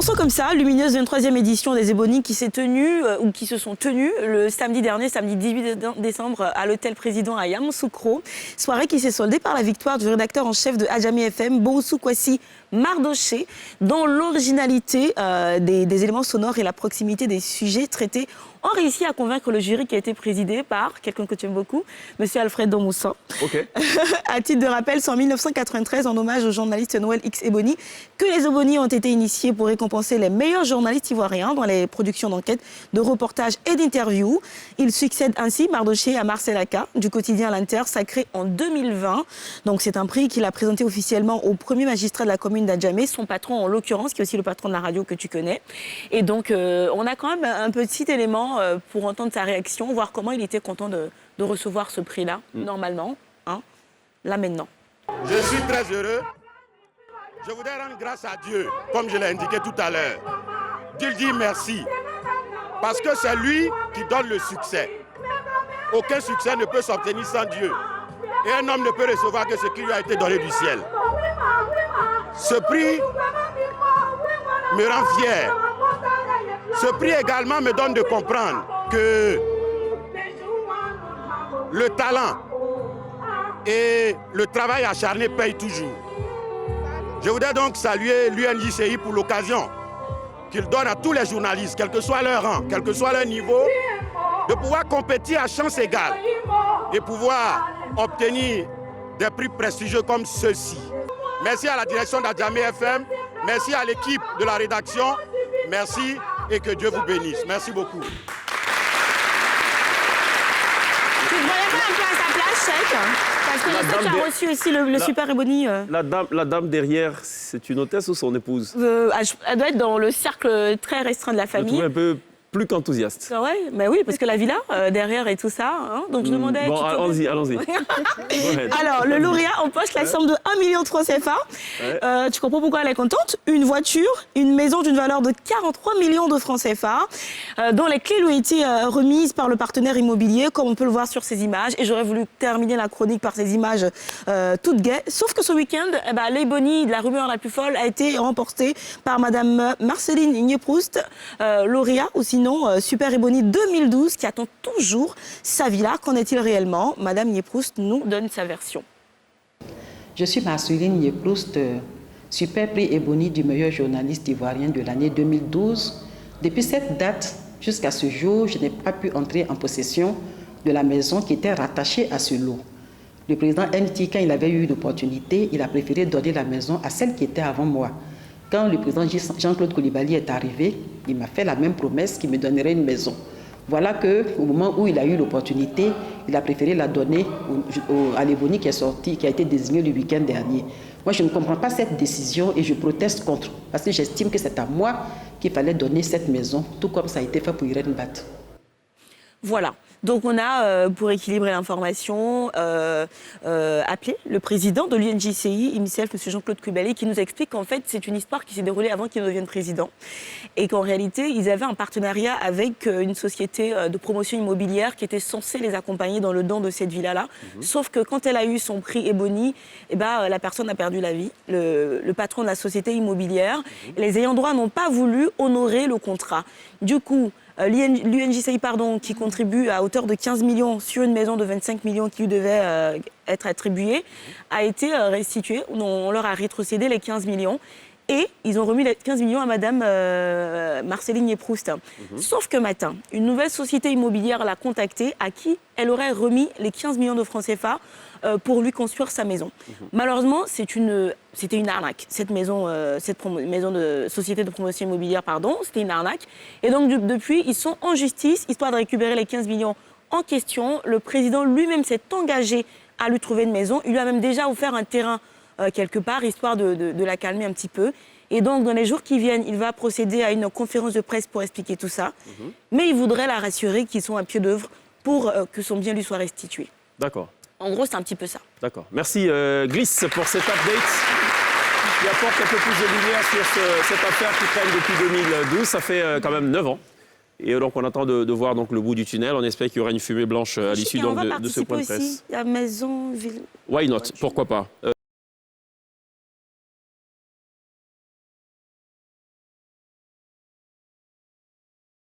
Commençons comme ça, lumineuse 23e édition des Ebony qui s'est tenue, ou qui se sont tenues le samedi dernier, samedi 18 décembre, à l'hôtel Président à Yamoussoukro. Soirée qui s'est soldée par la victoire du rédacteur en chef de Adjamé FM, Boussou Kwasi Mardoché, dont l'originalité des éléments sonores et la proximité des sujets traités ont réussi à convaincre le jury qui a été présidé par quelqu'un que tu aimes beaucoup, M. Alfred Domoussa. Okay. À titre de rappel, c'est en 1993, en hommage au journaliste Noël X Ebony, que les Ebony ont été initiés pour récompenser les meilleurs journalistes ivoiriens dans les productions d'enquêtes, de reportages et d'interviews. Il succède ainsi Mardoché à Marcel Aka, du quotidien L'Inter, sacré en 2020. Donc c'est un prix qu'il a présenté officiellement au premier magistrat de la commune d'Adjamé, son patron en l'occurrence, qui est aussi le patron de la radio que tu connais. Et donc on a quand même un petit élément pour entendre sa réaction, voir comment il était content de recevoir ce prix-là, normalement, hein, là maintenant. Je suis très heureux. Je voudrais rendre grâce à Dieu, comme je l'ai indiqué tout à l'heure. Dieu lui dit merci, parce que c'est lui qui donne le succès. Aucun succès ne peut s'obtenir sans Dieu. Et un homme ne peut recevoir que ce qui lui a été donné du ciel. Ce prix me rend fier. Ce prix également me donne de comprendre que le talent et le travail acharné payent toujours. Je voudrais donc saluer l'UNJCI pour l'occasion qu'il donne à tous les journalistes, quel que soit leur rang, quel que soit leur niveau, de pouvoir compétir à chance égale et pouvoir obtenir des prix prestigieux comme ceux-ci. Merci à la direction d'Adjamé FM, merci à l'équipe de la rédaction, merci et que Dieu vous bénisse. Merci beaucoup. Tu te voyais pas un peu à sa place, Cheikh? Parce que je sais que tu as reçu aussi le Super Ebony. La dame derrière, c'est une hôtesse ou son épouse? Elle doit être dans le cercle très restreint de la famille. Je trouve un peu plus qu'enthousiaste. Ouais, mais oui, parce que la villa derrière et tout ça. Hein, donc je demandais. Bon, allons-y. Alors, le lauréat empoche la somme de 1,3 million CFA. Ouais. Tu comprends pourquoi elle est contente? Une voiture, une maison d'une valeur de 43 millions de francs CFA, dont les clés lui ont été remises par le partenaire immobilier, comme on peut le voir sur ces images. Et j'aurais voulu terminer la chronique par ces images toutes gaies. Sauf que ce week-end, l'Ebony de la rumeur la plus folle a été remportée par Madame Marceline Niéproust, lauréat aussi. Super Ebony 2012 qui attend toujours sa villa. Qu'en est-il réellement? Madame Niéproust nous donne sa version. Je suis Marceline Niéproust, Super Prix Ebony du meilleur journaliste ivoirien de l'année 2012. Depuis cette date jusqu'à ce jour, je n'ai pas pu entrer en possession de la maison qui était rattachée à ce lot. Le président NT, quand il avait eu l'opportunité, il a préféré donner la maison à celle qui était avant moi. Quand le président Jean-Claude Coulibaly est arrivé, il m'a fait la même promesse qu'il me donnerait une maison. Voilà qu'au moment où il a eu l'opportunité, il a préféré la donner à l'Ebony qui a été désigné le week-end dernier. Moi, je ne comprends pas cette décision et je proteste contre, parce que j'estime que c'est à moi qu'il fallait donner cette maison, tout comme ça a été fait pour Irène Bat. Voilà. Donc on a, pour équilibrer l'information, appelé le président de l'UNJCI, himself, M. Jean-Claude Coulibaly, qui nous explique qu'en fait, c'est une histoire qui s'est déroulée avant qu'il ne devienne président. Et qu'en réalité, ils avaient un partenariat avec une société de promotion immobilière qui était censée les accompagner dans le don de cette villa-là. Sauf que quand elle a eu son prix Ebony, la personne a perdu la vie, le patron de la société immobilière. Les ayants droit n'ont pas voulu honorer le contrat. Du coup, l'UNJCI, qui contribue à hauteur de 15 millions sur une maison de 25 millions qui lui devait être attribuée, a été restituée. On leur a rétrocédé les 15 millions. Et ils ont remis les 15 millions à Madame Marceline Niéproust. Sauf que matin, une nouvelle société immobilière l'a contactée, à qui elle aurait remis les 15 millions de francs CFA pour lui construire sa maison. Malheureusement, c'était une arnaque. Cette maison de société de promotion immobilière, c'était une arnaque. Et donc, depuis, ils sont en justice, histoire de récupérer les 15 millions en question. Le président lui-même s'est engagé à lui trouver une maison. Il lui a même déjà offert un terrain quelque part, histoire de la calmer un petit peu. Et donc, dans les jours qui viennent, il va procéder à une conférence de presse pour expliquer tout ça. Mais il voudrait la rassurer qu'ils sont à pied d'œuvre pour que son bien lui soit restitué. D'accord. En gros, c'est un petit peu ça. D'accord. Merci, Gris, pour cet update qui apporte un peu plus de lumière sur cette affaire qui traîne depuis 2012. Ça fait quand même 9 ans. Et donc, on attend de voir donc, le bout du tunnel. On espère qu'il y aura une fumée blanche à l'issue de ce point de presse. Aussi, la maison... Why not? Pourquoi pas?